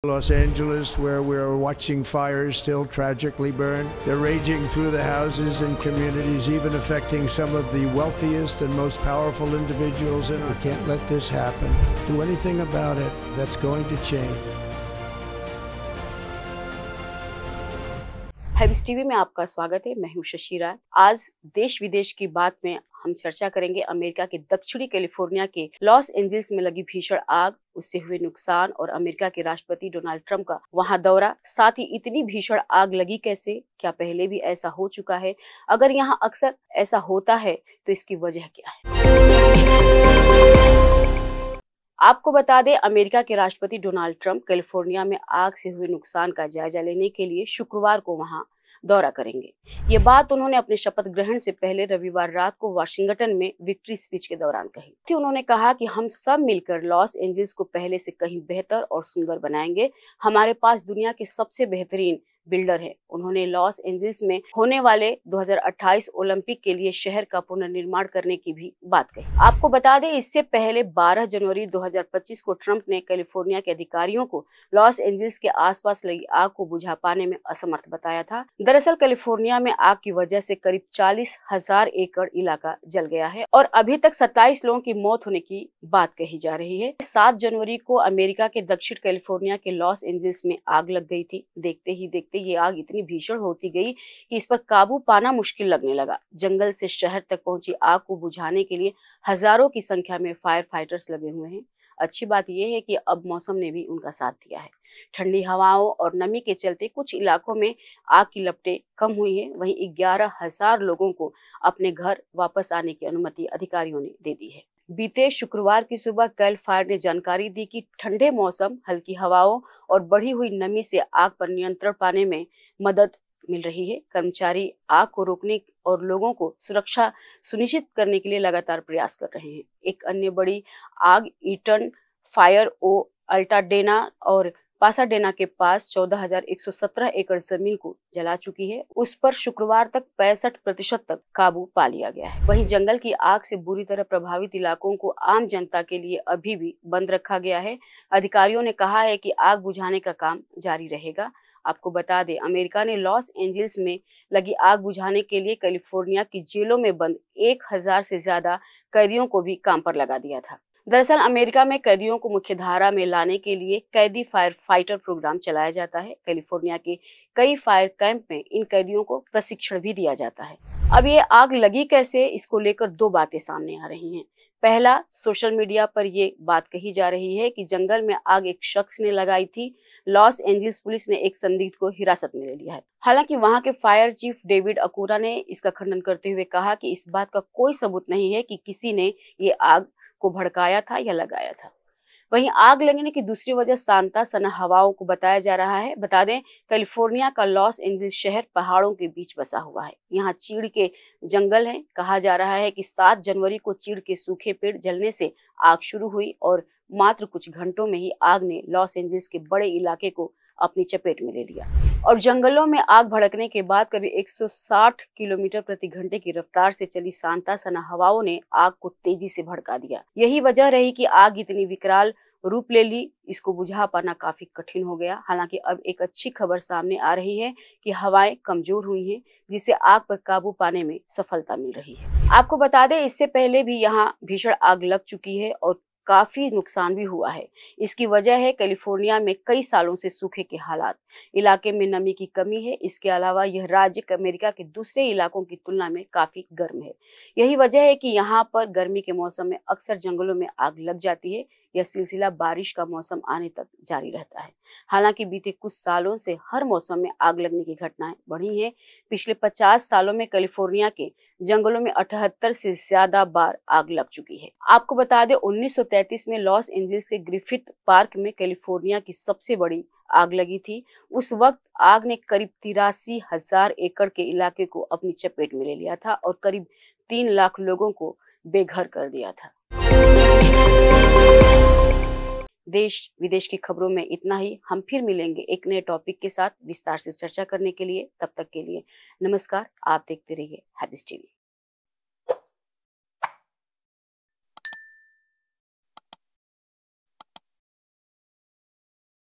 Los Angeles, where we're watching fires still tragically burn. They're raging through the houses and communities, even affecting some of the wealthiest and most powerful individuals. And we can't let this happen. Do anything about it. That's going to change. Habeas TV में आपका स्वागत है। मैं हूं शशि राय। आज देश विदेश की बात में हम चर्चा करेंगे अमेरिका के दक्षिणी कैलिफोर्निया के लॉस एंजल्स में लगी भीषण आग, उससे हुए नुकसान और अमेरिका के राष्ट्रपति डोनाल्ड ट्रंप का वहां दौरा। साथ ही इतनी भीषण आग लगी कैसे, क्या पहले भी ऐसा हो चुका है? अगर यहां अक्सर ऐसा होता है तो इसकी वजह क्या है? आपको बता दें, अमेरिका के राष्ट्रपति डोनाल्ड ट्रंप कैलिफोर्निया में आग से हुए नुकसान का जायजा लेने के लिए शुक्रवार को वहां दौरा करेंगे। ये बात उन्होंने अपने शपथ ग्रहण से पहले रविवार रात को वाशिंगटन में विक्ट्री स्पीच के दौरान कही थी। उन्होंने कहा कि हम सब मिलकर लॉस एंजल्स को पहले से कहीं बेहतर और सुंदर बनाएंगे। हमारे पास दुनिया के सबसे बेहतरीन बिल्डर है। उन्होंने लॉस एंजल्स में होने वाले 2028 ओलंपिक के लिए शहर का पुनर्निर्माण करने की भी बात कही। आपको बता दें, इससे पहले 12 जनवरी 2025 को ट्रंप ने कैलिफोर्निया के अधिकारियों को लॉस एंजल्स के आसपास लगी आग को बुझा पाने में असमर्थ बताया था। दरअसल कैलिफोर्निया में आग की वजह से करीब 40,000 एकड़ इलाका जल गया है और अभी तक 27 लोगों की मौत होने की बात कही जा रही है। 7 जनवरी को अमेरिका के दक्षिण कैलिफोर्निया के लॉस एंजल्स में आग लग गई थी। देखते ही देखते ये आग इतनी भीषण होती गई कि इस पर काबू पाना मुश्किल लगने लगा। जंगल से शहर तक पहुंची आग को बुझाने के लिए हजारों की संख्या में फायर फाइटर्स लगे हुए हैं। अच्छी बात यह है कि अब मौसम ने भी उनका साथ दिया है। ठंडी हवाओं और नमी के चलते कुछ इलाकों में आग की लपटें कम हुई है। वहीं 11,000 लोगों को अपने घर वापस आने की अनुमति अधिकारियों ने दे दी है। बीते शुक्रवार की सुबह कैल फायर ने जानकारी दी कि ठंडे मौसम, हल्की हवाओं और बढ़ी हुई नमी से आग पर नियंत्रण पाने में मदद मिल रही है। कर्मचारी आग को रोकने और लोगों को सुरक्षा सुनिश्चित करने के लिए लगातार प्रयास कर रहे हैं। एक अन्य बड़ी आग ईटन फायर ओ अल्टाडेना और पासाडेना के पास 14,117 एकड़ जमीन को जला चुकी है। उस पर शुक्रवार तक 65% तक काबू पा लिया गया है। वहीं जंगल की आग से बुरी तरह प्रभावित इलाकों को आम जनता के लिए अभी भी बंद रखा गया है। अधिकारियों ने कहा है कि आग बुझाने का काम जारी रहेगा। आपको बता दें, अमेरिका ने लॉस एंजल्स में लगी आग बुझाने के लिए कैलिफोर्निया की जेलों में बंद 1,000 से ज्यादा कैदियों को भी काम पर लगा दिया था। दरअसल अमेरिका में कैदियों को मुख्यधारा में लाने के लिए कैदी फायर फाइटर प्रोग्राम चलाया जाता है। कैलिफोर्निया के कई फायर कैंप में इन कैदियों को प्रशिक्षण भी दिया जाता है। अब ये आग लगी कैसे, इसको लेकर 2 बातें सामने आ रही हैं। पहला, सोशल मीडिया पर ये बात कही जा रही है कि जंगल में आग एक शख्स ने लगाई थी। लॉस एंजल्स पुलिस ने एक संदिग्ध को हिरासत में ले लिया है। हालांकि वहां के फायर चीफ डेविड अकोरा ने इसका खंडन करते हुए कहा कि इस बात का कोई सबूत नहीं है कि किसी ने ये आग को भड़काया था या लगाया था। वहीं आग लगने की दूसरी वजह शांता सना हवाओं को बताया जा रहा है। बता दें, कैलिफोर्निया का लॉस एंजल्स शहर पहाड़ों के बीच बसा हुआ है। यहाँ चीड़ के जंगल हैं। कहा जा रहा है कि 7 जनवरी को चीड़ के सूखे पेड़ जलने से आग शुरू हुई और मात्र कुछ घंटों में ही आग ने लॉस एंजल्स के बड़े इलाके को अपनी चपेट में ले लिया और जंगलों में आग भड़कने के बाद करीब 160 किलोमीटर प्रति घंटे की रफ्तार से चली शांता सना हवाओं ने आग को तेजी से भड़का दिया। यही वजह रही कि आग इतनी विकराल रूप ले ली। इसको बुझा पाना काफी कठिन हो गया। हालांकि अब एक अच्छी खबर सामने आ रही है कि हवाएं कमजोर हुई हैं, जिससे आग पर काबू पाने में सफलता मिल रही है। आपको बता दें, इससे पहले भी यहाँ भीषण आग लग चुकी है और काफी नुकसान भी हुआ है। इसकी वजह है कैलिफोर्निया में कई सालों से सूखे के हालात, इलाके में नमी की कमी है। इसके अलावा यह राज्य अमेरिका के दूसरे इलाकों की तुलना में काफी गर्म है। यही वजह है कि यहाँ पर गर्मी के मौसम में अक्सर जंगलों में आग लग जाती है। यह सिलसिला बारिश का मौसम आने तक जारी रहता है। हालांकि बीते कुछ सालों से हर मौसम में आग लगने की घटनाएं बढ़ी हैं। पिछले 50 सालों में कैलिफोर्निया के जंगलों में 78 से ज्यादा बार आग लग चुकी है। आपको बता दें, 1933 में लॉस एंजल्स के ग्रिफिथ पार्क में कैलिफोर्निया की सबसे बड़ी आग लगी थी। उस वक्त आग ने करीब 83,000 एकड़ के इलाके को अपनी चपेट में ले लिया था और करीब 3 लाख लोगों को बेघर कर दिया था। देश विदेश की खबरों में इतना ही। हम फिर मिलेंगे एक नए टॉपिक के साथ विस्तार से चर्चा करने के लिए। तब तक के लिए नमस्कार। आप देखते रहिए हैबिस टीवी।